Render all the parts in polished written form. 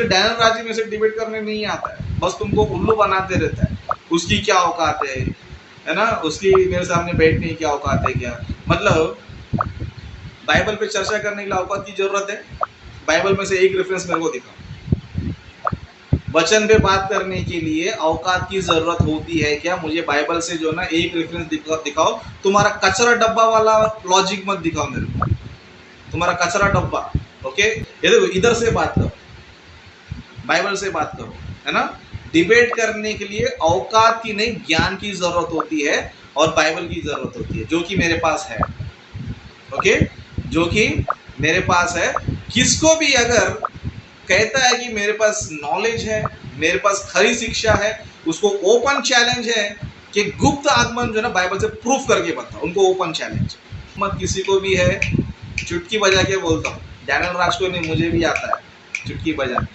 Daniel राजी में से डिबेट करने नहीं आता है, बस तुमको उल्लू बनाते रहता है। उसकी क्या औकात है ना, उसकी मेरे सामने बैठने की क्या औकात है क्या, मतलब बाइबल पे चर्चा करने के लिए औकात की जरूरत है? बाइबल में से एक रेफरेंस मेरे को दिखाओ। वचन पे बात करने के लिए औकात की जरूरत होती है क्या? मुझे बाइबल से जो ना एक रेफरेंस दिखाओ। तुम्हारा कचरा डब्बा वाला लॉजिक मत दिखाओ मेरे को, तुम्हारा कचरा डब्बा। ओके, ये देखो, इधर से बात करो, बाइबल से बात करो, है ना। डिबेट करने के लिए औकात की नहीं, ज्ञान की जरूरत होती है और बाइबल की जरूरत होती है, जो कि मेरे पास है। ओके, जो कि मेरे पास है। किसको भी अगर कहता है कि मेरे पास नॉलेज है, मेरे पास खरी शिक्षा है, उसको ओपन चैलेंज है कि गुप्त आगमन जो है ना बाइबल से प्रूफ करके बता, उनको ओपन चैलेंज। मत किसी को भी है, चुटकी बजा के बोलता हूँ, डैनियल राज को नहीं, मुझे भी आता है चुटकी बजाने,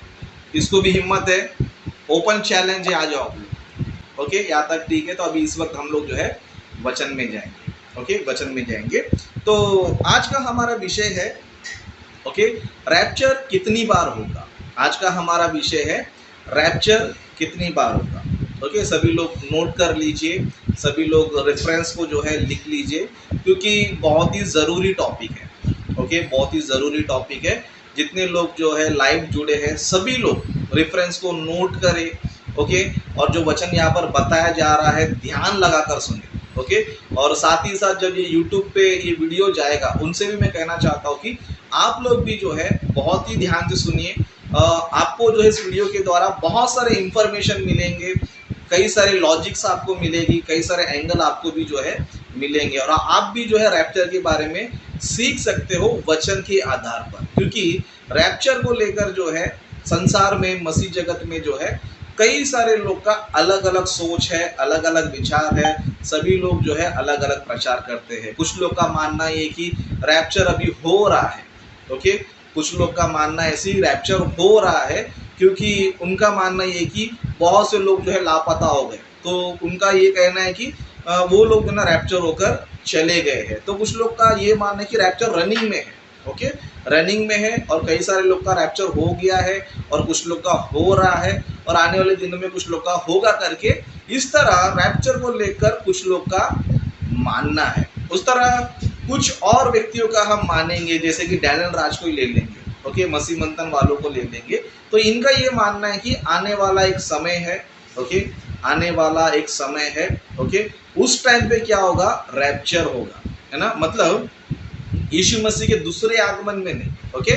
इसको भी हिम्मत है, ओपन चैलेंज है, आ जाओ। ओके, यहाँ तक ठीक है। तो अभी इस वक्त हम लोग जो है वचन में जाएंगे। ओके, वचन में जाएंगे। तो आज का हमारा विषय है, ओके, रैप्चर कितनी बार होगा। आज का हमारा विषय है रैप्चर कितनी बार होगा। ओके, सभी लोग नोट कर लीजिए, सभी लोग रेफरेंस को जो है लिख लीजिए, क्योंकि बहुत ही ज़रूरी टॉपिक है। ओके, बहुत ही ज़रूरी टॉपिक है। जितने लोग जो है लाइव जुड़े हैं, सभी लोग रेफरेंस को नोट करें। ओके, और जो वचन यहाँ पर बताया जा रहा है ध्यान लगाकर सुने। ओके, और साथ ही साथ जब ये यूट्यूब पे ये वीडियो जाएगा, उनसे भी मैं कहना चाहता हूँ कि आप लोग भी जो है बहुत ही ध्यान से सुनिए। आपको जो है इस वीडियो के द्वारा बहुत सारे इंफॉर्मेशन मिलेंगे, कई सारे लॉजिक्स आपको मिलेगी, कई सारे एंगल आपको भी जो है मिलेंगे, और आप भी जो है रैप्चर के बारे में सीख सकते हो वचन के आधार पर। क्योंकि रैप्चर को लेकर जो है संसार में, मसीह जगत में जो है कई सारे लोग का अलग अलग सोच है, अलग अलग विचार है, सभी लोग जो है अलग अलग प्रचार करते हैं। कुछ लोग का मानना ये कि रैप्चर अभी हो रहा है। ओके, कुछ लोग का मानना ऐसी रैप्चर हो रहा है क्योंकि उनका मानना ये कि बहुत से लोग जो है लापता हो गए, तो उनका ये कहना है कि वो लोग जो ना रैप्चर होकर चले गए हैं। तो कुछ लोग का ये मानना है कि रैप्चर रनिंग में है। ओके, रनिंग में है, और कई सारे लोग का रैप्चर हो गया है, और कुछ लोग का हो रहा है, और आने वाले दिनों में कुछ लोग का होगा करके, इस तरह रैप्चर को लेकर कुछ लोग का मानना है। उस तरह कुछ और व्यक्तियों का हम मानेंगे, जैसे कि डैनियल राज को ही ले लेंगे। ओके, मसीह मंथन वालों को ले लेंगे, तो इनका ये मानना है कि आने वाला एक समय है। ओके, आने वाला एक समय है। ओके, उस टाइम पे क्या होगा, रैप्चर होगा, है ना। मतलब यीशु मसीह के दूसरे आगमन में नहीं। ओके,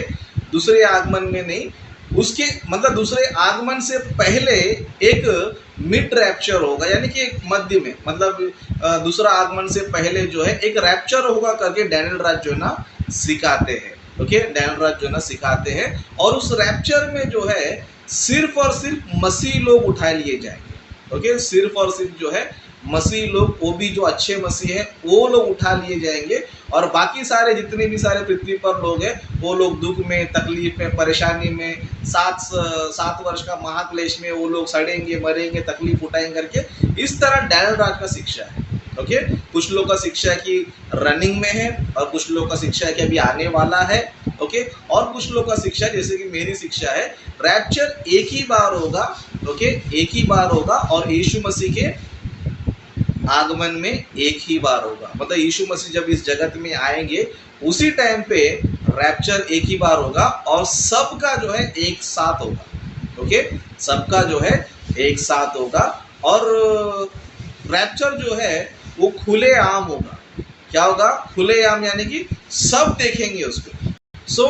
दूसरे आगमन में नहीं, उसके मतलब दूसरे आगमन से पहले एक मिड रैप्चर होगा, यानी कि एक मध्य में, मतलब दूसरा आगमन से पहले जो है एक रैप्चर होगा करके डैनियल राज जो है ना सिखाते हैं। ओके, डैनियल राज जो है ना सिखाते हैं, और उस रैप्चर में जो है सिर्फ और सिर्फ मसीह लोग उठा लिए जाएंगे। ओके, सिर्फ और सिर्फ जो है मसीह लोग, वो भी जो अच्छे मसीह है, वो लोग उठा लिए जाएंगे, और बाकी सारे जितने भी सारे पृथ्वी पर लोग हैं, वो लोग दुख में, तकलीफ में, परेशानी में, 7 वर्ष का महाक्लेश में वो लोग सड़ेंगे, मरेंगे, तकलीफ उठाएंगे करके। इस तरह डैनियल राज का शिक्षा है। ओके, कुछ लोग का शिक्षा है कि रनिंग में है, और कुछ लोग का शिक्षा है कि अभी आने वाला है। ओके, और कुछ लोग का शिक्षा है, जैसे कि मेरी शिक्षा है, रैप्चर एक ही बार होगा। ओके, एक ही बार होगा, और यीशु मसीह के आगमन में एक ही बार होगा। मतलब यीशु मसीह जब इस जगत में आएंगे, उसी टाइम पे रैप्चर एक ही बार होगा, और सबका जो है एक साथ होगा। ओके, सबका जो है एक साथ होगा, और रैप्चर जो है वो खुले आम होगा। क्या होगा? खुले आम, यानी कि सब देखेंगे उसको। सो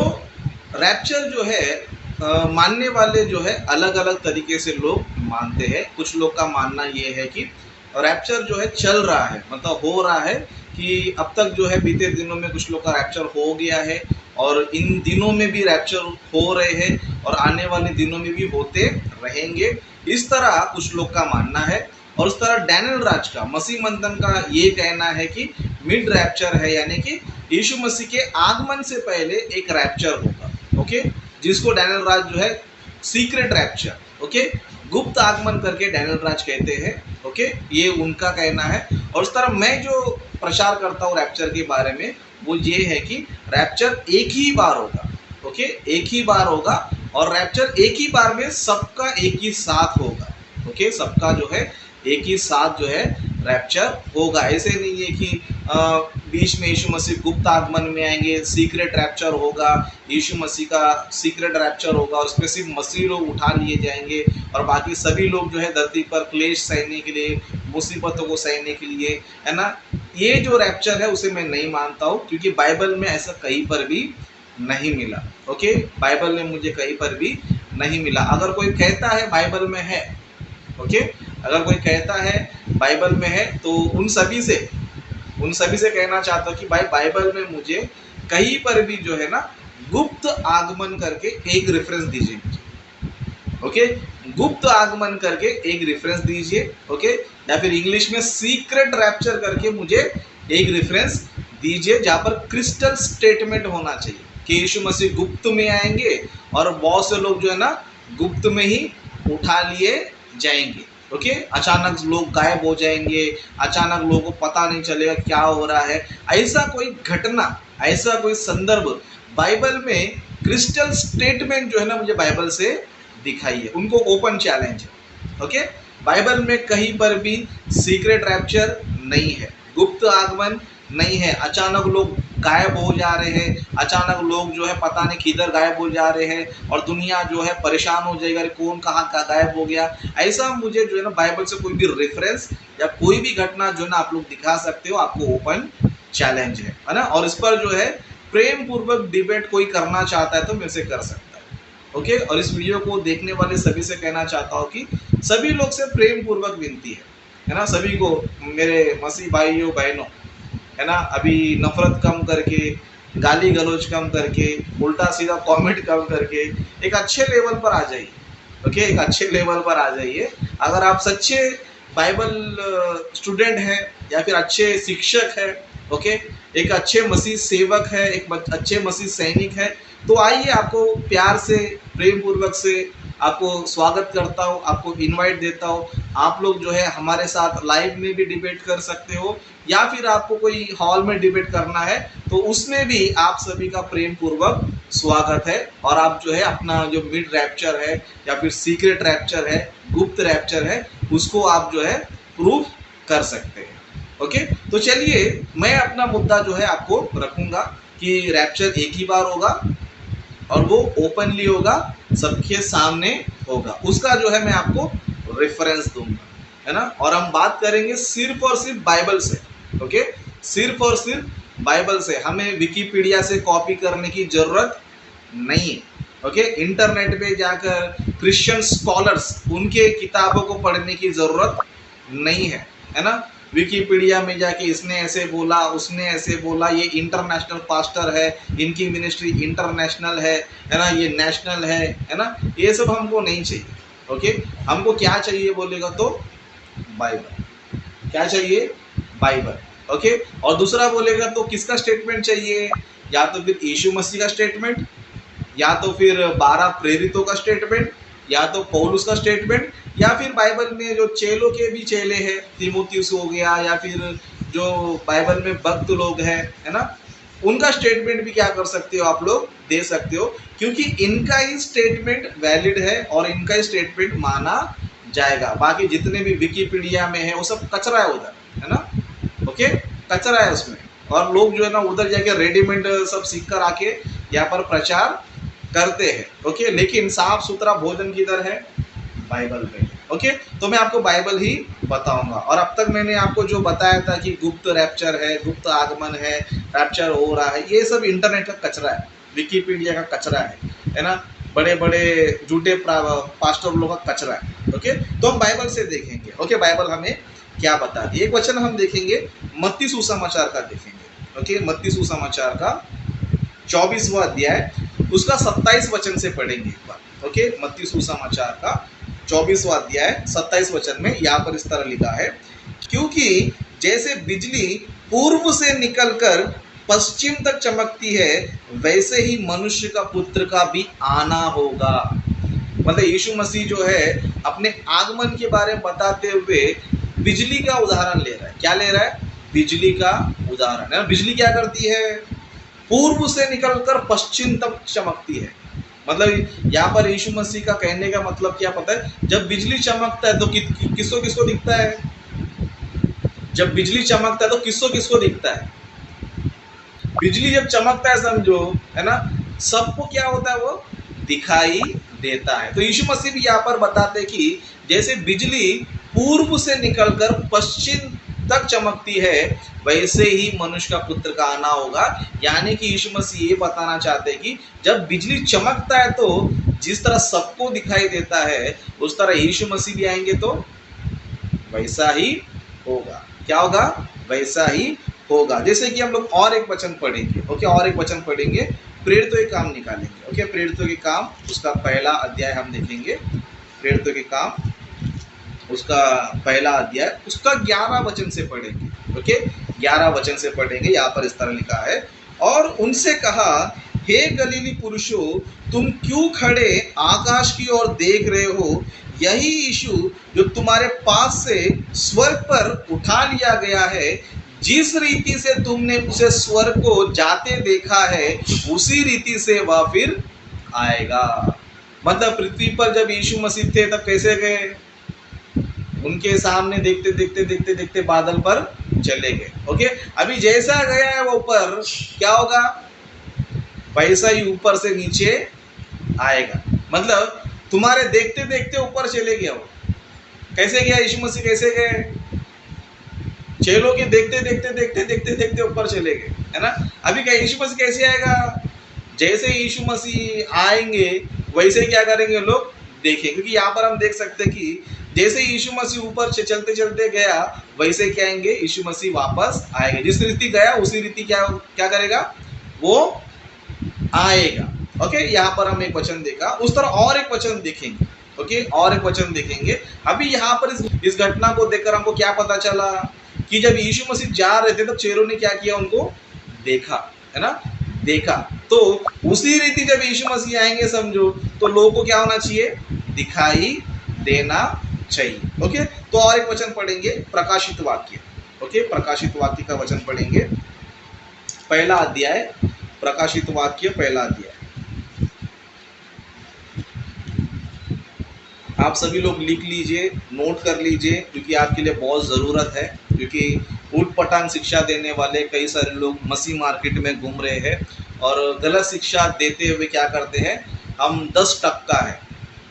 रैप्चर जो है मानने वाले जो है अलग अलग तरीके से लोग मानते हैं। कुछ लोग का मानना ये है कि रैप्चर जो है चल रहा है, मतलब हो रहा है, कि अब तक जो है बीते दिनों में कुछ लोग का रैप्चर हो गया है, और इन दिनों में भी रैप्चर हो रहे हैं, और आने वाले दिनों में भी होते रहेंगे। इस तरह कुछ लोग का मानना है। और उस तरह डैनियल राज का, मसीह मंथन का ये कहना है कि मिड रैप्चर है, यानी कि यीशु मसीह के आगमन से पहले एक रैप्चर होगा। ओके, जिसको डैनियल राज जो है सीक्रेट रैप्चर, ओके, गुप्त आगमन करके डैनियल राज कहते हैं। ओके, ये उनका कहना है। और उस तरह मैं जो प्रचार करता हूँ रैप्चर के बारे में, वो ये है कि रैप्चर एक ही बार होगा। ओके, एक ही बार होगा, और रैप्चर एक ही बार में सबका एक ही साथ होगा। ओके, सबका जो है एक ही साथ जो है रैप्चर होगा। ऐसे नहीं है कि बीच में यीशु मसीह गुप्त आगमन में आएंगे, सीक्रेट रैप्चर होगा, यीशु मसीह का सीक्रेट रैप्चर होगा और उसमें सिर्फ मसीह लोग उठा लिए जाएंगे और बाकी सभी लोग जो है धरती पर क्लेश सहने के लिए, मुसीबतों को सहने के लिए, है ना। ये जो रैप्चर है उसे मैं नहीं मानता हूँ, क्योंकि बाइबल में ऐसा कहीं पर भी नहीं मिला। ओके, बाइबल में मुझे कहीं पर भी नहीं मिला। अगर कोई कहता है बाइबल में है, ओके, अगर कोई कहता है बाइबल में है, तो उन सभी से कहना चाहता हूँ कि भाई बाइबल में मुझे कहीं पर भी जो है ना गुप्त आगमन करके एक रेफरेंस दीजिए मुझे। ओके, गुप्त आगमन करके एक रेफरेंस दीजिए। ओके, या फिर इंग्लिश में सीक्रेट रैप्चर करके मुझे एक रेफरेंस दीजिए, जहाँ पर क्रिस्टल स्टेटमेंट होना चाहिए कि यीशु मसीह गुप्त में आएंगे और बहुत से लोग जो है ना गुप्त में ही उठा लिए जाएंगे। ओके, अचानक लोग गायब हो जाएंगे, अचानक लोगों को पता नहीं चलेगा क्या हो रहा है। ऐसा कोई घटना, ऐसा कोई संदर्भ बाइबल में क्रिस्टल स्टेटमेंट जो है ना मुझे बाइबल से दिखाइए। उनको ओपन चैलेंज है। ओके, बाइबल में कहीं पर भी सीक्रेट रैप्चर नहीं है, गुप्त आगमन नहीं है, अचानक लोग गायब हो जा रहे हैं, अचानक लोग जो है पता नहीं किधर गायब हो जा रहे हैं और दुनिया जो है परेशान हो जाएगा, कौन कहाँ का गायब हो गया। ऐसा मुझे जो है ना बाइबल से कोई भी रेफरेंस या कोई भी घटना जो है ना आप लोग दिखा सकते हो, आपको ओपन चैलेंज है ना। और इस पर जो है प्रेम पूर्वक डिबेट कोई करना चाहता है तो मेरे से कर सकता है। ओके, और इस वीडियो को देखने वाले सभी से कहना चाहता हूँ कि सभी लोग से प्रेम पूर्वक विनती है ना, सभी को, मेरे मसीह भाइयों बहनों, है ना, अभी नफरत कम करके, गाली गलौज कम करके, उल्टा सीधा कमेंट कम करके एक अच्छे लेवल पर आ जाइए। ओके, एक अच्छे लेवल पर आ जाइए। अगर आप सच्चे बाइबल स्टूडेंट हैं या फिर अच्छे शिक्षक हैं, ओके, एक अच्छे मसीह सेवक है, एक अच्छे मसीह सैनिक है, तो आइए, आपको प्यार से, प्रेम पूर्वक से आपको स्वागत करता हूँ, आपको इनवाइट देता हूँ। आप लोग जो है हमारे साथ लाइव में भी डिबेट कर सकते हो, या फिर आपको कोई हॉल में डिबेट करना है तो उसमें भी आप सभी का प्रेम पूर्वक स्वागत है। और आप जो है अपना जो मिड रैप्चर है या फिर सीक्रेट रैप्चर है, गुप्त रैप्चर है, उसको आप जो है प्रूफ कर सकते हैं। ओके, तो चलिए मैं अपना मुद्दा जो है आपको रखूंगा कि रैप्चर एक ही बार होगा और वो ओपनली होगा, सबके सामने होगा। उसका जो है मैं आपको रेफरेंस दूंगा, है ना। और हम बात करेंगे सिर्फ और सिर्फ बाइबल से। ओके, सिर्फ और सिर्फ बाइबल से, हमें विकिपीडिया से कॉपी करने की जरूरत नहीं है। ओके, इंटरनेट पे जाकर क्रिश्चियन स्कॉलर्स उनके किताबों को पढ़ने की जरूरत नहीं है ना। विकिपीडिया में जाके इसने ऐसे बोला, उसने ऐसे बोला, ये इंटरनेशनल पास्टर है, इनकी मिनिस्ट्री इंटरनेशनल है ना, ये नेशनल है ना, ये सब हमको नहीं चाहिए। ओके, हमको क्या चाहिए बोलेगा तो बाइबल। क्या चाहिए? बाइबल। ओके, और दूसरा बोलेगा तो किसका स्टेटमेंट चाहिए? या तो फिर यीशु मसीह का स्टेटमेंट, या तो फिर 12 प्रेरितों का स्टेटमेंट, या तो पौलुस का स्टेटमेंट, या फिर बाइबल में जो चेलों के भी चेले हैं, तीमुथियुस हो गया, या फिर जो बाइबल में भक्त लोग हैं, है ना, उनका स्टेटमेंट भी क्या कर सकते हो, आप लोग दे सकते हो, क्योंकि इनका ही स्टेटमेंट वैलिड है और इनका ही स्टेटमेंट माना जाएगा। बाकी जितने भी विकिपीडिया में है वो सब कचरा है उधर, है ना। ओके, कचरा है उसमें, और लोग जो है ना उधर जाके रेडीमेड सब सीख कर आके यहाँ पर प्रचार करते हैं। ओके, लेकिन साफ सुथरा भोजन किधर है? बाइबल में। ओके, तो मैं आपको बाइबल ही बताऊंगा। और अब तक मैंने आपको जो बताया था कि गुप्त रैप्चर है, गुप्त आगमन है, रैप्चर हो रहा है, ये सब इंटरनेट का कचरा है, विकिपीडिया का कचरा है ना, बड़े बड़े झूठे पास्टर लोगों का कचरा है। ओके, तो हम बाइबल से देखेंगे। ओके, बाइबल हमें क्या बताती है। एक वचन हम देखेंगे, मत्ती सुसमाचार का देखेंगे। ओके, मत्ती सुसमाचार का 24वां अध्याय, उसका 27 वचन से पढ़ेंगे एक बार। ओके, मत्ती सुसमाचार का 24वां अध्याय 27 वचन में यहाँ पर इस तरह लिखा है, क्योंकि जैसे बिजली पूर्व से निकलकर पश्चिम तक चमकती है, वैसे ही मनुष्य का पुत्र का भी आना होगा। मतलब यीशु मसीह जो है अपने आगमन के बारे में बताते हुए बिजली का उदाहरण ले रहा है। क्या ले रहा है? बिजली का उदाहरण है। बिजली क्या करती है? पूर्व से निकलकर पश्चिम तक चमकती है। मतलब यहाँ पर यीशु मसीह का कहने का मतलब क्या पता है, जब बिजली चमकता है तो किसको किसको दिखता है? जब बिजली चमकता है तो किसको किसको दिखता है? बिजली जब चमकता है समझो, है ना, सबको क्या होता है, वो दिखाई देता है। तो यीशु मसीह भी यहाँ पर बताते कि जैसे बिजली पूर्व से निकलकर पश्चिम तक चमकती है, वैसे ही मनुष्य का पुत्र का आना होगा। यानी कि यीशु मसीह ये बताना चाहते हैं कि जब बिजली चमकता है तो जिस तरह सबको दिखाई देता है, उस तरह यीशु मसीह भी आएंगे तो वैसा ही होगा। क्या होगा? वैसा ही होगा। जैसे कि हम लोग और एक वचन पढ़ेंगे, ओके, और एक वचन पढ़ेंगे, प्रेरितों के काम निकालेंगे। ओके, प्रेरितों के काम उसका पहला अध्याय हम देखेंगे। प्रेरितों के काम उसका पहला अध्याय उसका 11 वचन से पढ़ेंगे। ओके, 11 वचन से पढ़ेंगे। यहाँ पर इस तरह लिखा है, और उनसे कहा, हे गलीली पुरुषों, तुम क्यों खड़े आकाश की ओर देख रहे हो? यही यीशु जो तुम्हारे पास से स्वर्ग पर उठा लिया गया है, जिस रीति से तुमने उसे स्वर्ग को जाते देखा है, उसी रीति से वह फिर आएगा। मतलब पृथ्वी पर जब यीशु मसीह थे तब कैसे गए? उनके सामने देखते देखते देखते देखते बादल पर चले गए। ओके, अभी जैसा गया है वो ऊपर, क्या होगा? वैसा ही ऊपर से नीचे आएगा। मतलब तुम्हारे देखते देखते ऊपर चले गया वो। कैसे गया यीशु मसीह? कैसे गए? चेलों के देखते देखते देखते देखते देखते ऊपर चले गए, है ना। अभी क्या यीशु मसीह कैसे आएगा? जैसे यीशु मसीह आएंगे वैसे क्या करेंगे लोग? देखेंगे। क्योंकि यहाँ पर हम देख सकते हैं कि जैसे यीशु मसीह ऊपर से चलते चलते गया, वैसे क्या आएंगे? यीशु मसीह वापस आएंगे। जिस रीति गया उसी रीति क्या क्या करेगा? वो आएगा। ओके, यहाँ पर हम एक वचन देखा, उस तरह और एक वचन देखेंगे। ओके, और एक वचन देखेंगे। अभी यहाँ पर इस घटना को देखकर हमको क्या पता चला कि जब यीशु मसीह जा रहे थे तब चेलों ने क्या किया? उनको देखा, है ना, देखा। तो उसी रीति जब यीशु मसीह आएंगे समझो, तो लोगों को क्या होना चाहिए? दिखाई देना चाहिए। ओके, तो और एक वचन पढ़ेंगे, प्रकाशित वाक्य। ओके, प्रकाशित वाक्य का वचन पढ़ेंगे, पहला अध्याय, प्रकाशित वाक्य पहला अध्याय। आप सभी लोग लिख लीजिए, नोट कर लीजिए, क्योंकि आपके लिए बहुत ज़रूरत है। क्योंकि उटपटांग शिक्षा देने वाले कई सारे लोग मसीह मार्केट में घूम रहे हैं और गलत शिक्षा देते हुए क्या करते हैं? हम 10% है,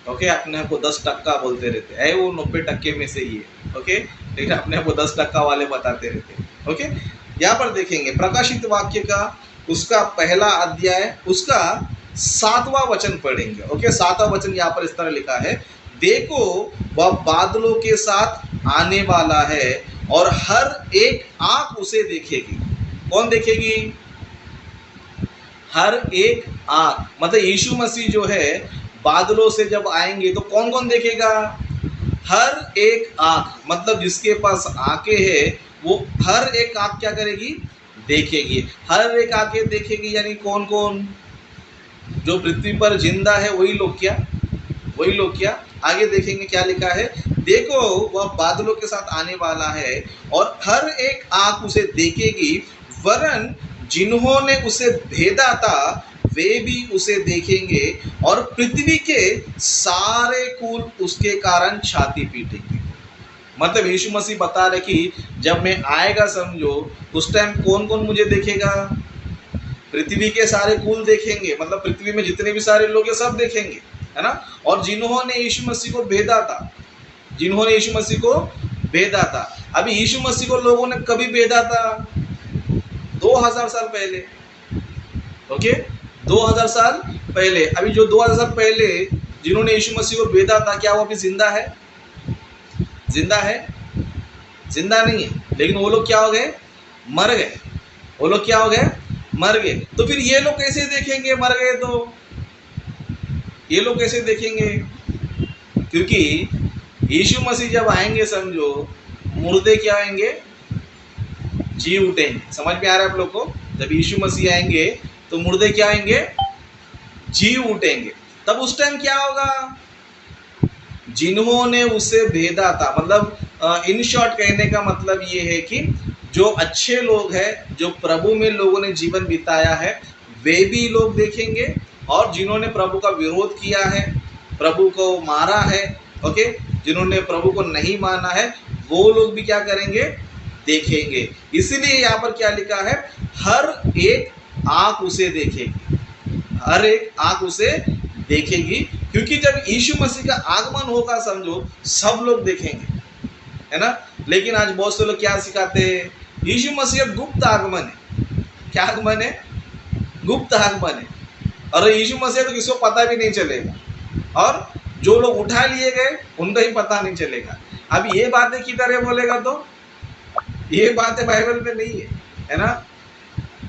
ओके, अपने आप को 10% बोलते रहते हैं, वो 90% में से ही है। ओके, लेकिन अपने आप को 10% वाले बताते रहते हैं। ओके, यहाँ पर देखेंगे प्रकाशित वाक्य का उसका पहला अध्याय उसका 7वां वचन पढ़ेंगे। ओके, 7वां वचन यहाँ पर इस तरह लिखा है, देखो वह बादलों के साथ आने वाला है और हर एक आंख उसे देखेगी। कौन देखेगी? हर एक आंख। मतलब यीशु मसीह जो है बादलों से जब आएंगे तो कौन कौन देखेगा? हर एक आंख। मतलब जिसके पास आंखें है वो हर एक आंख क्या करेगी? देखेगी। हर एक आंखें देखेगी यानी कौन कौन? जो पृथ्वी पर जिंदा है वही लोग। क्या वही लोग? क्या आगे देखेंगे क्या लिखा है, देखो वह बादलों के साथ आने वाला है और हर एक आंख उसे देखेगी, वरन जिन्होंने उसे भेदा था वे भी उसे देखेंगे और पृथ्वी के सारे कुल उसके कारण छाती पीटेंगे। मतलब यीशु मसीह बता रहे कि जब मैं आएगा समझो, उस टाइम कौन कौन मुझे देखेगा? पृथ्वी के सारे कुल देखेंगे, मतलब पृथ्वी में जितने भी सारे लोग हैं सब देखेंगे, है ना। और जिन्होंने यीशु मसीह को भेदा था, जिन्होंने यीशु मसीह को भेदा था। अभी यीशु मसीह को लोगों ने कभी भेदा था? 2000 साल पहले। ओके, 2000 साल पहले। अभी जो 2000 साल पहले जिन्होंने यीशु मसीह को भेदा था, क्या वो अभी जिंदा है? जिंदा है? जिंदा नहीं है। लेकिन वो लोग क्या हो गए? मर गए। वो लोग क्या हो गए? मर गए। तो फिर ये लोग कैसे देखेंगे मर गए तो? ये लोग कैसे देखेंगे? क्योंकि यीशु मसीह जब आएंगे समझो, मुर्दे क्या आएंगे? जी उठेंगे। समझ में आ रहा है आप लोग को? जब यीशु मसीह आएंगे तो मुर्दे क्या आएंगे? जी उठेंगे। तब उस टाइम क्या होगा? जिन्होंने उसे भेदा था, मतलब इन शॉर्ट कहने का मतलब ये है कि जो अच्छे लोग हैं, जो प्रभु में लोगों ने जीवन बिताया है, वे भी लोग देखेंगे और जिन्होंने प्रभु का विरोध किया है, प्रभु को मारा है, ओके, जिन्होंने प्रभु को नहीं माना है, वो लोग भी क्या करेंगे, देखेंगे। इसीलिए यहाँ पर क्या लिखा है, हर एक आंख उसे देखेगी, हर एक आंख उसे देखेगी, क्योंकि जब यीशु मसीह का आगमन होगा समझो सब लोग देखेंगे, है ना। लेकिन आज बहुत से लोग क्या सिखाते हैं, यीशु मसीह गुप्त आगमन है। क्या आगमन है? गुप्त आगमन है। और यीशु मसीह तो किसी को पता भी नहीं चलेगा, और जो लोग उठा लिए गए उनको ही पता नहीं चलेगा। अब ये बातें किधर है बोलेगा तो ये बातें बाइबल में नहीं है, है ना।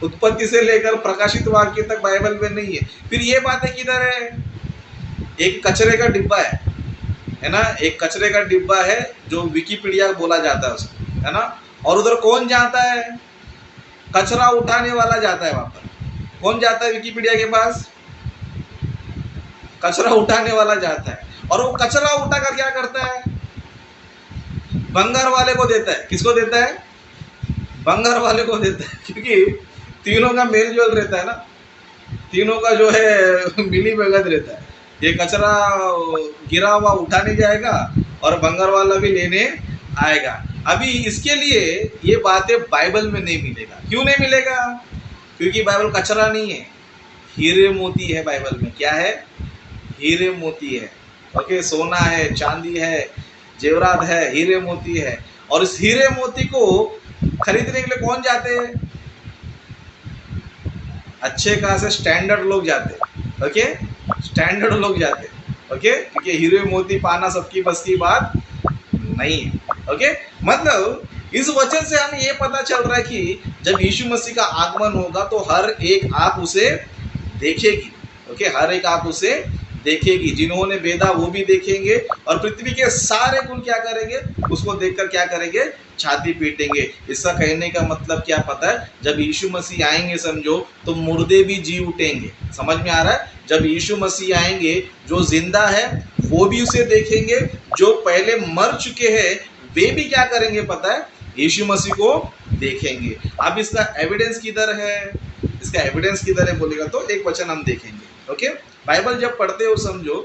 उत्पत्ति से लेकर प्रकाशित वाक्य तक बाइबल में नहीं है। फिर ये बातें किधर है? एक कचरे का डिब्बा है ना, एक कचरे का डिब्बा है जो विकिपीडिया बोला जाता है उसको, है ना। और उधर कौन जाता है? कचरा उठाने वाला जाता है वहां पर। कौन जाता है विकिपीडिया के पास? कचरा उठाने वाला जाता है। और वो कचरा उठाकर क्या करता है? बंगार वाले को देता है। किसको देता है? बंगार वाले को देता है, क्योंकि तीनों का मेल जोल रहता है ना, तीनों का जो है मिली भगत रहता है। ये कचरा गिरा हुआ उठाने जाएगा और बंगार वाला भी लेने आएगा। अभी इसके लिए ये बातें बाइबल में नहीं मिलेगा। क्यों नहीं मिलेगा? क्योंकि बाइबल कचरा नहीं है, हीरे मोती है बाइबल में। क्या है? हीरे मोती है, ओके। सोना है, चांदी है, जेवरात है, हीरे मोती है। और इस हीरे मोती को खरीदने के लिए कौन जाते हैं? अच्छे खासे स्टैंडर्ड लोग जाते हैं, ओके, स्टैंडर्ड लोग जाते हैं, ओके, क्योंकि हीरे मोती पाना सबकी बस की बात नहीं है, ओके। मतलब इस वचन से हमें ये पता चल रहा है कि जब यीशु मसीह का आगमन होगा तो हर एक आंख उसे देखेगी, ओके, हर एक आंख उसे देखेगी। जिन्होंने वेदा वो भी देखेंगे, और पृथ्वी के सारे कुल क्या करेंगे? उसको देखकर क्या करेंगे? छाती पीटेंगे। इसका कहने का मतलब क्या पता है? जब यीशु मसीह आएंगे समझो तो मुर्दे भी जी उठेंगे। समझ में आ रहा है? जब यीशु मसीह आएंगे जो जिंदा है वो भी उसे देखेंगे, जो पहले मर चुके हैं वे भी क्या करेंगे पता है? यीशु मसीह को देखेंगे। अब इसका एविडेंस किधर है? इसका एविडेंस किधर है बोलेगा तो एक वचन हम देखेंगे, ओके। बाइबल जब पढ़ते हो समझो,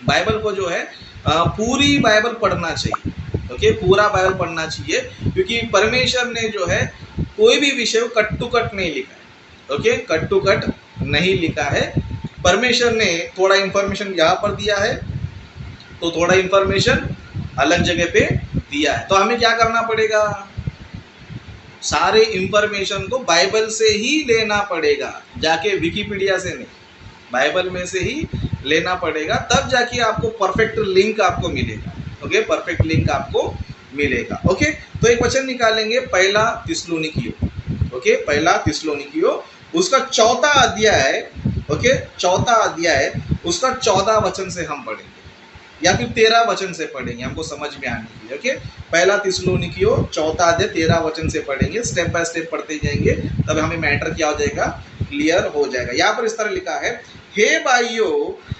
बाइबल को जो है पूरी बाइबल पढ़ना चाहिए, ओके, पूरा बाइबल पढ़ना चाहिए, क्योंकि परमेश्वर ने जो है कोई भी विषय को कट टू कट नहीं लिखा है, ओके, कट टू कट नहीं लिखा है। परमेश्वर ने थोड़ा इंफॉर्मेशन यहाँ पर दिया है तो थोड़ा इंफॉर्मेशन अलग जगह पे दिया है। तो हमें क्या करना पड़ेगा? सारे इंफॉर्मेशन को बाइबल से ही लेना पड़ेगा, जाके विकिपीडिया से नहीं, बाइबल में से ही लेना पड़ेगा, तब जाके आपको परफेक्ट लिंक आपको मिलेगा, ओके, परफेक्ट लिंक आपको मिलेगा, ओके। तो एक वचन निकालेंगे, पहला थिस्सलुनीकियों, ओके, पहला थिस्सलुनीकियों उसका 4था अध्याय, ओके, 4था अध्याय उसका 14 वचन से हम पढ़ेंगे, या फिर 13 वचन से पढ़ेंगे, हमको समझ में आने के लिए, ओके। पहला थिस्सलुनीकियों 4था अध्याय 13 वचन से पढ़ेंगे, स्टेप बाय स्टेप पढ़ते जाएंगे, तब हमें मैटर क्या हो जाएगा? क्लियर हो जाएगा। यहाँ पर इस तरह लिखा है, हे भाइयों,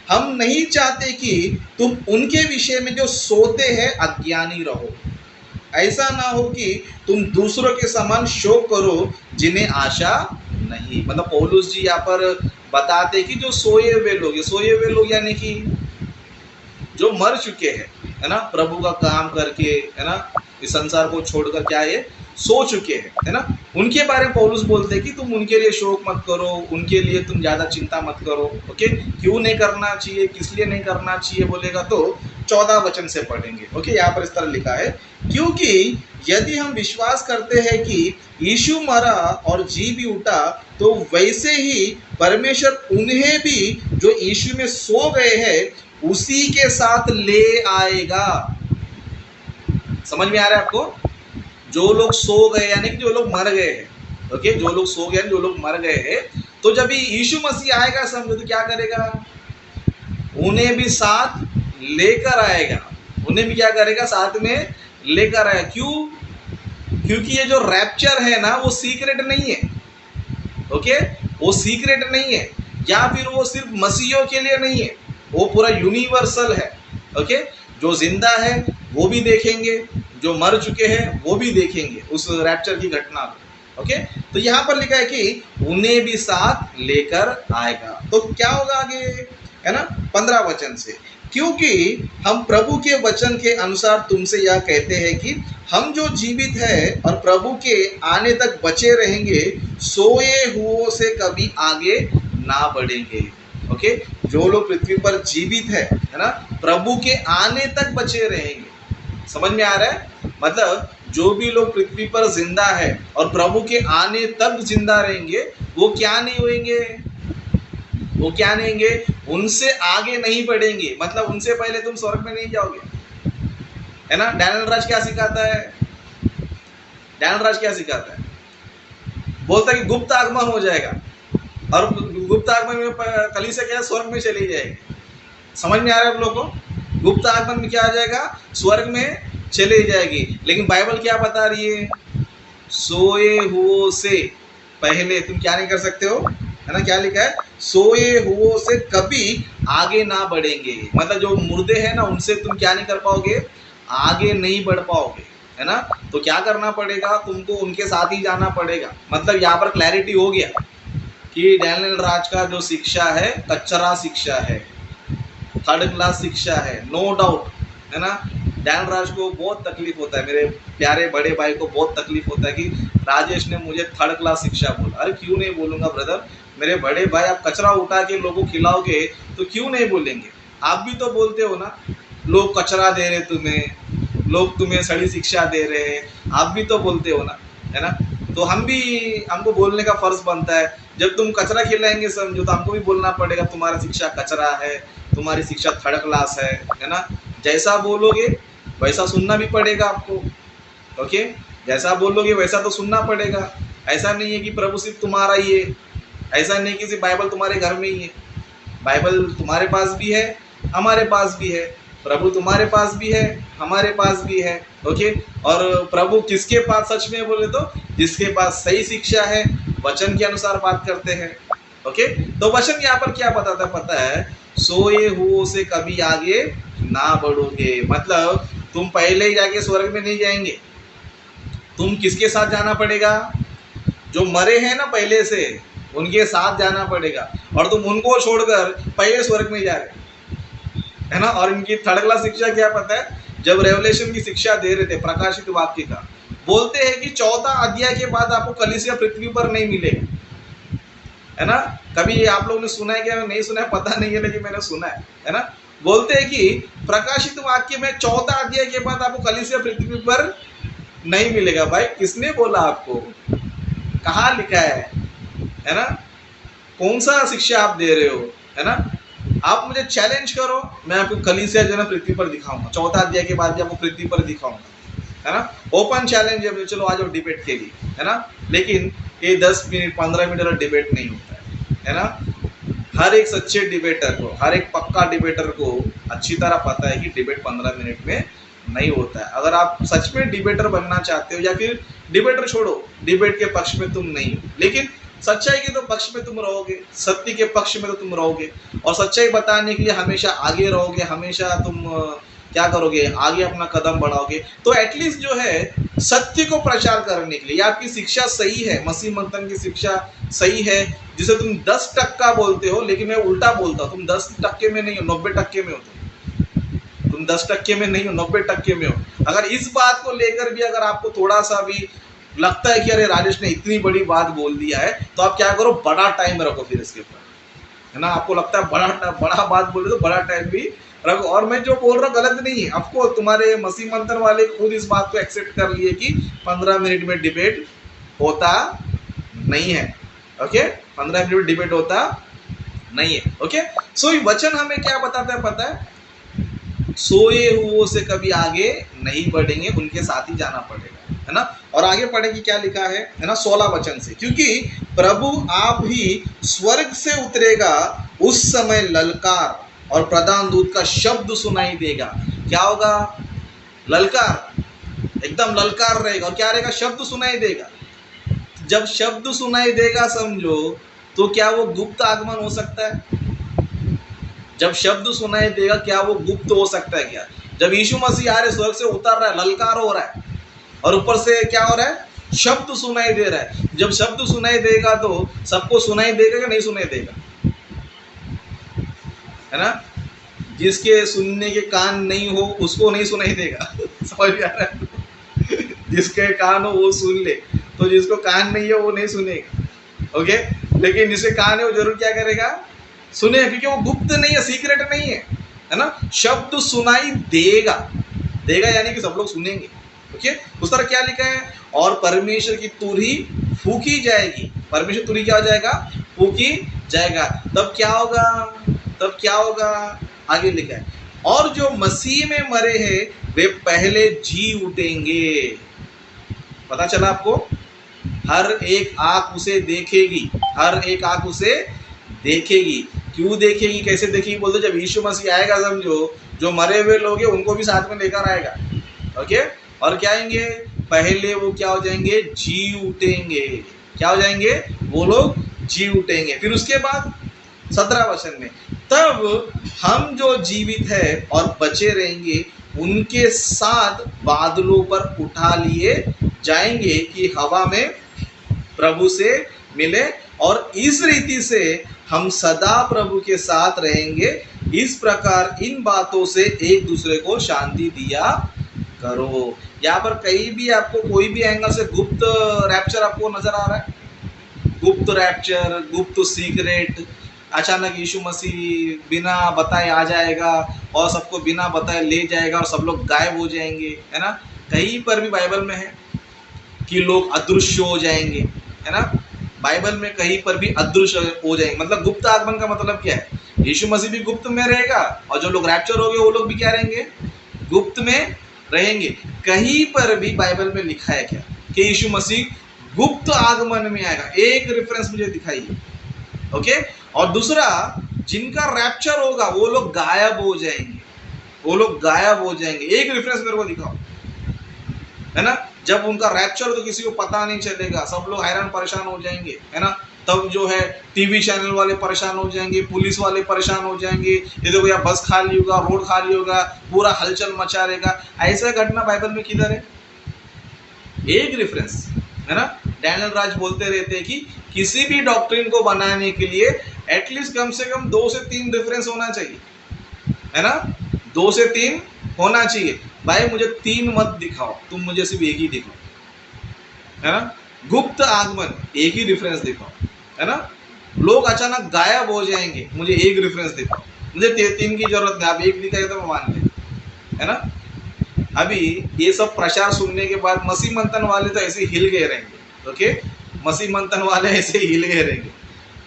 हम नहीं चाहते कि तुम उनके विषय में जो सोते हैं अज्ञानी रहो। ऐसा ना हो कि तुम दूसरों के समान शोक करो जिन्हें आशा नहीं। मतलब पौलुस जी यहाँ पर बताते कि जो सोए हुए लोग यानी कि जो मर चुके हैं, है ना, प्रभु का काम करके, है ना, इस संसार को छोड़कर क्या है? सो चुके हैं, है ना। उनके बारे में पौलुस बोलते हैं कि तुम उनके लिए शोक मत करो, उनके लिए तुम ज़्यादा चिंता मत करो, ओके। क्यों नहीं करना चाहिए, किस लिए नहीं करना चाहिए बोलेगा तो 14 वचन से पढ़ेंगे, ओके। यहाँ पर इस तरह लिखा है, क्योंकि यदि हम विश्वास करते हैं कि यीशु मरा और जी भी उठा, तो वैसे ही परमेश्वर उन्हें भी जो यीशु में सो गए हैं उसी के साथ ले आएगा। समझ में आ रहा है आपको? जो लोग सो गए यानी कि जो लोग मर गए हैं, ओके, जो लोग सो गए, जो लोग मर गए हैं, तो जब यीशु मसीह आएगा समझो तो क्या करेगा? उन्हें भी साथ लेकर आएगा, उन्हें भी क्या करेगा? साथ में लेकर आएगा। क्यों? क्योंकि ये जो रैप्चर है ना वो सीक्रेट नहीं है, ओके, वो सीक्रेट नहीं है, या फिर वो सिर्फ मसीहियों के लिए नहीं है, वो पूरा यूनिवर्सल है, ओके। जो जिंदा है वो भी देखेंगे, जो मर चुके हैं वो भी देखेंगे उस रैप्चर की घटना को, ओके। तो यहाँ पर लिखा है कि उन्हें भी साथ लेकर आएगा। तो क्या होगा आगे, है ना, 15 वचन से, क्योंकि हम प्रभु के वचन के अनुसार तुमसे यह कहते हैं कि हम जो जीवित है और प्रभु के आने तक बचे रहेंगे, सोए हुओं से कभी आगे ना बढ़ेंगे। ओके, जो लोग पृथ्वी पर जीवित है ना, प्रभु के आने तक बचे रहेंगे। समझ में आ रहा है? मतलब जो भी लोग पृथ्वी पर जिंदा है और प्रभु के आने तक जिंदा रहेंगे, वो क्या नहीं होंगे, वो क्या नहीं होंगे, उनसे आगे नहीं बढ़ेंगे। मतलब उनसे पहले तुम स्वर्ग में नहीं जाओगे, है ना। डैनियल राज क्या सिखाता है, डैनियल राज क्या सिखाता है, बोलता है कि गुप्त आगमन हो जाएगा और गुप्त आगमन में कलीसिया क्या स्वर्ग में चली जाएगी। समझ में आ रहा है आप लोगों को? गुप्त आगमन में क्या आ जाएगा, स्वर्ग में चली जाएगी। लेकिन बाइबल क्या बता रही है, सोए हुओं से पहले तुम क्या नहीं कर सकते हो, है ना। क्या लिखा है, सोए हुओं से कभी आगे ना बढ़ेंगे। मतलब जो मुर्दे हैं ना, उनसे तुम क्या नहीं कर पाओगे, आगे नहीं बढ़ पाओगे, है ना। तो क्या करना पड़ेगा, तुमको उनके साथ ही जाना पड़ेगा। मतलब यहाँ पर क्लैरिटी हो गया कि डैनियल राज का जो शिक्षा है कचरा शिक्षा है, थर्ड क्लास शिक्षा है, नो डाउट, है ना। डैनियल राज को बहुत तकलीफ होता है, मेरे प्यारे बड़े भाई को बहुत तकलीफ होता है कि राजेश ने मुझे थर्ड क्लास शिक्षा बोला। अरे क्यों नहीं बोलूँगा ब्रदर, मेरे बड़े भाई, आप कचरा उठा के लोगों को खिलाओगे तो क्यों नहीं बोलेंगे। आप भी तो बोलते हो ना, लोग कचरा दे रहे तुम्हें, लोग तुम्हें सड़ी शिक्षा दे रहे हैं, आप भी तो बोलते हो ना, है ना। तो हमको बोलने का फर्ज बनता है। जब तुम कचरा खिलाएंगे समझो, तो हमको भी बोलना पड़ेगा तुम्हारा शिक्षा कचरा है, तुम्हारी शिक्षा थर्ड क्लास है ना। जैसा बोलोगे वैसा सुनना भी पड़ेगा आपको। ओके, जैसा बोलोगे वैसा तो सुनना पड़ेगा। ऐसा नहीं है कि प्रभु सिर्फ तुम्हारा ही है, ऐसा नहीं कि सिर्फ बाइबल तुम्हारे घर में ही है। बाइबल तुम्हारे पास भी है, हमारे पास भी है, प्रभु तुम्हारे पास भी है, हमारे पास भी है। ओके, और प्रभु किसके पास सच में बोले तो, जिसके पास सही शिक्षा है, वचन के अनुसार बात करते हैं। ओके, तो वचन यहाँ पर क्या बताता है पता है, सोए हुओं से कभी आगे ना बढ़ोगे। मतलब तुम पहले ही जाके स्वर्ग में नहीं जाएंगे, तुम किसके साथ जाना पड़ेगा, जो मरे हैं ना पहले से, उनके साथ जाना पड़ेगा। और तुम उनको छोड़कर पहले स्वर्ग में जा रहे, है ना। और इनकी थर्ड क्लास शिक्षा क्या पता है, जब रेवलेशन की शिक्षा दे रहे थे प्रकाशित वाक्य का, बोलते हैं कि 14 अध्याय के बाद आपको कलीसिया पृथ्वी पर नहीं मिलेगा, है ना। कभी आप लोगों ने सुना है क्या, नहीं सुना है पता नहीं है, लेकिन मैंने सुना है ना। बोलते हैं कि प्रकाशित वाक्य में 14 अध्याय के बाद आपको कलीसिया पृथ्वी पर नहीं मिलेगा। भाई किसने बोला आपको, कहाँ लिखा है ना। कौन सा शिक्षा आप दे रहे हो, है ना। आप मुझे चैलेंज करो, मैं आपको कलीसिया जो है ना पृथ्वी पर दिखाऊंगा, 14 अध्याय के बाद आपको पृथ्वी पर दिखाऊंगा, है ना। ओपन चैलेंज है, चलो आ जाओ डिबेट के लिए, है ना। लेकिन ये 10 मिनट 15 मिनट वाला डिबेट नहीं होता है ना। हर एक सच्चे डिबेटर को, हर एक पक्का डिबेटर को अच्छी तरह पता है कि डिबेट 15 मिनट में नहीं होता है। अगर आप सच में डिबेटर बनना चाहते हो, या फिर डिबेटर छोड़ो, डिबेट के पक्ष में तुम नहीं हो, लेकिन सच्चाई के तो पक्ष में तुम रहोगे, सत्य के पक्ष में तो तुम रहोगे, और सच्चाई बताने के लिए हमेशा आगे रहोगे, हमेशा तुम क्या करोगे, आगे अपना कदम बढ़ाओगे। तो एटलीस्ट जो है सत्य को प्रचार करने के लिए, आपकी शिक्षा सही है, मसीह मंथन की शिक्षा सही है, जिसे तुम 10% बोलते हो, लेकिन मैं उल्टा बोलता हूँ, तुम 10% में नहीं हो, 90% में हो। तुम 10% में नहीं हो, 90% में हो। अगर इस बात को लेकर भी अगर आपको थोड़ा सा भी लगता है कि अरे राजेश ने इतनी बड़ी बात बोल दिया है, तो आप क्या करो, बड़ा टाइम रखो फिर इसके ऊपर, है ना। आपको लगता है बड़ा बात बोले तो बड़ा टाइम भी रखो। और मैं जो बोल रहा हूँ गलत नहीं है, आपको तुम्हारे मसीह मंथन वाले खुद इस बात को एक्सेप्ट कर लिए कि 15 मिनट में डिबेट होता नहीं है। ओके, 15 मिनट में डिबेट होता नहीं है। ओके, सो ये वचन हमें क्या बताता है पता है, सोए हुओं से कभी आगे नहीं बढ़ेंगे, उनके साथ ही जाना पड़ेगा, है ना। और आगे पढ़ेंगे क्या लिखा है ना, 16 वचन से, क्योंकि प्रभु आप ही स्वर्ग से उतरेगा, उस समय ललकार और प्रधान दूत का शब्द सुनाई देगा। क्या होगा, ललकार, एकदम ललकार रहेगा, और क्या रहेगा, शब्द सुनाई देगा। जब शब्द सुनाई देगा समझो, तो क्या वो गुप्त आगमन हो सकता है। जब शब्द सुनाई देगा, क्या वो गुप्त हो सकता है क्या। जब यीशु मसीह आ रहे, स्वर्ग से उतर रहा है, ललकार हो रहा है, और ऊपर से क्या हो रहा है, शब्द सुनाई दे रहा है। जब शब्द सुनाई देगा तो सबको सुनाई देगा कि नहीं सुनाई देगा, है ना? जिसके सुनने के कान नहीं हो उसको नहीं सुनाई देगा। समझ में आ रहा है? जिसके कान हो वो सुन ले, तो जिसको कान नहीं है वो नहीं सुनेगा। ओके, लेकिन जिसके कान है वो जरूर क्या करेगा, सुने, क्योंकि वो गुप्त नहीं है, सीक्रेट नहीं है ना? शब्द सुनाई देगा, देगा यानी कि सब लोग सुनेंगे। ओके, उस तरह क्या लिखा है, और परमेश्वर की तुरही फूकी जाएगी। परमेश्वर तुरही क्या हो जाएगा, फूकी जाएगा। तब क्या होगा, तब क्या होगा, आगे लिखा है, और जो मसीह में मरे हैं वे पहले जी उठेंगे। पता चला आपको? हर एक आंख उसे देखेगी, हर एक आंख उसे देखेगी। क्यों देखेगी, कैसे देखेगी बोलते, जब यीशु मसीह आएगा, समझो जो मरे हुए लोग हैं उनको भी साथ में लेकर आएगा। ओके, और क्या आएंगे, पहले वो क्या हो जाएंगे, जी उठेंगे। क्या हो जाएंगे, वो लोग जी उठेंगे। फिर उसके बाद 17 वचन में, तब हम जो जीवित है और बचे रहेंगे उनके साथ बादलों पर उठा लिए जाएंगे कि हवा में प्रभु से मिले, और इस रीति से हम सदा प्रभु के साथ रहेंगे। इस प्रकार इन बातों से एक दूसरे को शांति दिया करो। यहाँ पर कहीं भी आपको कोई भी एंगल से गुप्त रैप्चर आपको नजर आ रहा है? गुप्त रैप्चर, गुप्त सीक्रेट, अचानक यीशु मसीह बिना बताए आ जाएगा और सबको बिना बताए ले जाएगा और सब लोग गायब हो जाएंगे, है ना? कहीं पर भी बाइबल में है कि लोग अदृश्य हो जाएंगे, है ना? बाइबल में कहीं पर भी अदृश्य हो जाएंगे। मतलब गुप्त आगमन का मतलब क्या है, यीशु मसीह भी गुप्त में रहेगा और जो लोग रैप्चर हो गए वो लोग भी क्या रहेंगे, गुप्त में रहेंगे। कहीं पर भी बाइबल में लिखा है क्या कि यीशु मसीह गुप्त आगमन में आएगा? एक रेफरेंस मुझे दिखाइए। ओके, और दूसरा, जिनका रैप्चर होगा वो लोग गायब हो जाएंगे, वो लोग गायब हो जाएंगे। एक रेफरेंस मेरे को दिखाओ, है ना? जब उनका रैप्चर हो तो किसी को पता नहीं चलेगा, सब लोग हैरान परेशान हो जाएंगे, है ना? तब जो है टीवी चैनल वाले परेशान हो जाएंगे, पुलिस वाले परेशान हो जाएंगे, ये देखो यार बस खाली होगा, रोड खाली होगा, पूरा हलचल मचा रहेगा। ऐसा घटना बाइबल में किधर है? एक रेफरेंस, है ना? डैनियल राज बोलते रहते हैं कि किसी भी डॉक्ट्रिन को बनाने के लिए एटलीस्ट कम से कम 2 से 3 रेफरेंस होना चाहिए, है ना? 2 से 3 होना चाहिए। भाई मुझे 3 मत दिखाओ, तुम मुझे सिर्फ एक ही दिखाओ, है ना? गुप्त आगमन, एक ही रेफरेंस दिखाओ, है ना? लोग अचानक गायब हो जाएंगे, मुझे एक रेफरेंस दिखाओ। मुझे 3 की जरूरत नहीं, आप एक दिखाए तो मैं मान ले, है ना? अभी ये सब प्रचार सुनने के बाद मसीह मंथन वाले तो ऐसे हिल गए रहेंगे। ओके, मसीह मंथन वाले ऐसे हिल गए रहेंगे,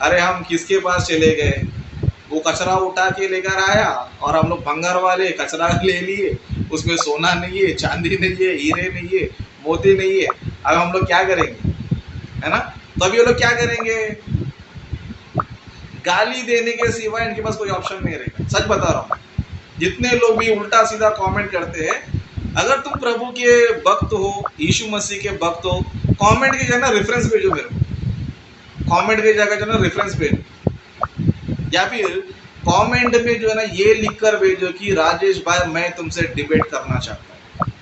अरे हम किसके पास चले गए, वो कचरा उठा के लेकर आया और हम लोग भंगार वाले कचरा ले लिए, उसमें सोना नहीं है, चांदी नहीं है, हीरे नहीं है, मोती नहीं है। अब हम लोग क्या करेंगे, है ना? तो अभी वो लोग क्या करेंगे, गाली देने के सिवाय इनके पास कोई ऑप्शन नहीं रहेगा। सच बता रहा हूँ, जितने लोग भी उल्टा सीधा कमेंट करते हैं, अगर तुम प्रभु के भक्त हो, यीशु मसीह के भक्त हो, कमेंट की जगह रेफरेंस भेजो मेरे को, कमेंट की जगह जो ना रेफरेंस भेजो, या फिर कमेंट में जो है ना ये लिखकर भेजो कि राजेश भाई मैं तुमसे डिबेट करना चाहता हूँ,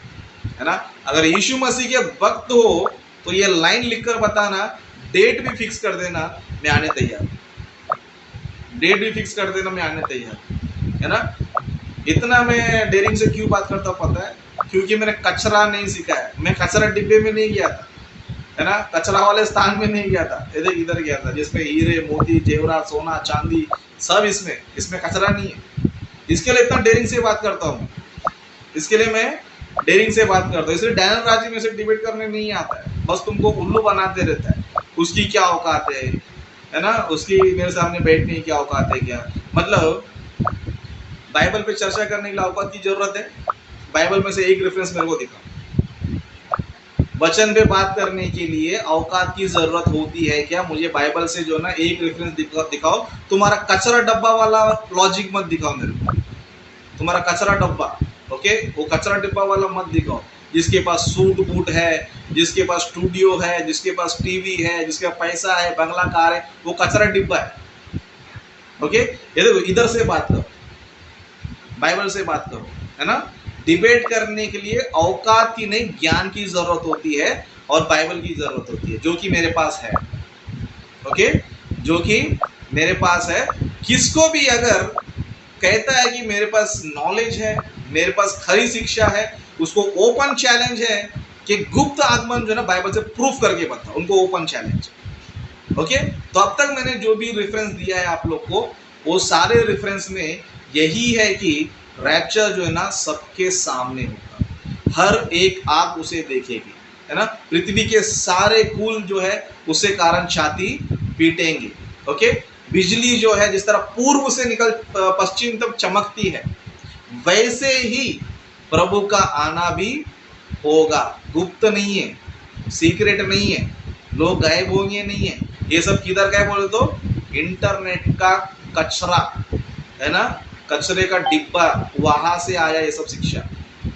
है ना? अगर यीशु मसीह के भक्त हो तो ये लाइन लिखकर बताना, डेट भी फिक्स कर देना, मैं आने तैयार, डेट भी फिक्स कर देना, मैं आने तैयार, है ना? इतना मैं डेयरिंग से क्यों बात करता हूँ पता है? क्योंकि मैंने कचरा नहीं सीखा है। मैं कचरा डिब्बे में नहीं गया था, है ना? कचरा वाले स्थान में नहीं गया था, इधर गया था जिसमें हीरे मोती जेवरात सोना चांदी सब, इसमें कचरा नहीं है। इसके लिए इतना डेयरिंग से बात करता हूँ, इसके लिए मैं डेयरिंग से बात करता हूँ। इसलिए डैनियल राजी में से डिबेट करने नहीं आता है, बस तुमको उल्लू बनाते रहता है। उसकी क्या औकात है ना? उसकी मेरे सामने बैठने की क्या औकात है, क्या मतलब बाइबल पे चर्चा करने के लिए औकात की जरूरत है? बाइबल में से एक रेफरेंस मेरे को दिखाओ। वचन पे बात करने के लिए औकात की जरूरत होती है क्या? मुझे बाइबल से जो ना एक रेफरेंस दिखाओ। तुम्हारा कचरा डब्बा वाला लॉजिक मत दिखाओ मेरे को, तुम्हारा कचरा डब्बा, ओके, वो कचरा डब्बा वाला मत दिखाओ। जिसके पास सूट बूट है, जिसके पास स्टूडियो है, जिसके पास टीवी है, जिसका पैसा है, बंगला कार है, वो कचरा डिब्बा है। ओके, ये देखो इधर से बात करो, बाइबल से बात करो, है ना? डिबेट करने के लिए औकात की नहीं ज्ञान की जरूरत होती है। और बाइबल की जरूरत होती है, जो कि मेरे पास है। ओके, जो कि मेरे पास है। किसको भी अगर कहता है कि मेरे पास नॉलेज है, मेरे पास खरी शिक्षा है, उसको ओपन चैलेंज है कि गुप्त आगमन जो है ना बाइबल से प्रूफ करके बता, उनको ओपन चैलेंज। ओके, तो अब तक मैंने जो भी रेफरेंस दिया है आप लोग को, वो सारे रेफरेंस में यही है कि रैप्चर जो है ना सबके सामने होगा, हर एक आंख उसे देखेगी, है ना। पृथ्वी के सारे कुल जो है उससे कारण छाती पीटेंगे। ओके, बिजली जो है जिस तरह पूर्व से निकल पश्चिम तक चमकती है, वैसे ही प्रभु का आना भी होगा। गुप्त नहीं है, सीक्रेट नहीं है, लोग गायब होंगे नहीं है। ये सब किधर का है बोले तो इंटरनेट का कचरा, है ना, कचरे का डिब्बा, वहां से आया ये सब शिक्षा।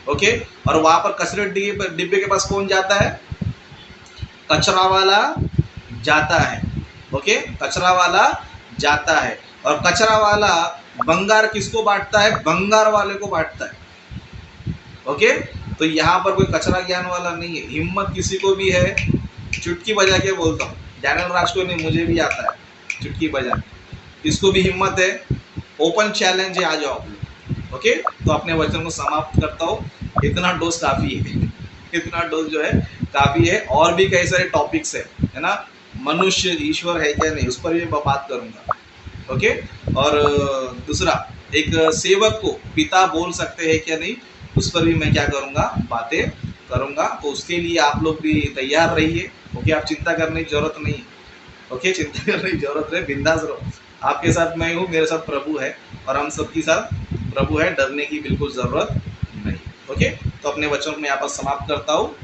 ओके, और वहां पर कचरे डिब्बे के पास कौन जाता है? कचरा वाला जाता है। ओके, कचरा वाला जाता है, और कचरा वाला बंगार किसको बांटता है? बंगार वाले को बांटता है। ओके, तो यहाँ पर कोई कचरा ज्ञान वाला नहीं है। हिम्मत किसी को भी है, चुटकी बजा के बोलता हूँ, डैनियल राज को नहीं, मुझे भी आता है चुटकी बजाने, इसको भी हिम्मत है, ओपन चैलेंज है, आ जाओ आप लोग। ओके, तो अपने वचन को समाप्त करता हूँ। इतना डोज काफ़ी है, इतना डोज जो है काफ़ी है। और भी कई सारे टॉपिक्स है ना, मनुष्य ईश्वर है क्या नहीं, उस पर भी मैं बात करूँगा। ओके, और दूसरा, एक सेवक को पिता बोल सकते हैं क्या नहीं, उस पर भी मैं क्या करूँगा, बातें करूँगा। तो उसके लिए आप लोग भी तैयार रहिए। ओके, आप चिंता करने की जरूरत नहीं है। ओके, चिंता करने की जरूरत है, बिंदास रहो। आपके साथ मैं हूँ, मेरे साथ प्रभु है, और हम सबके साथ प्रभु है, डरने की बिल्कुल ज़रूरत नहीं। ओके, तो अपने वचन को मैं यहाँ पर समाप्त करता हूँ।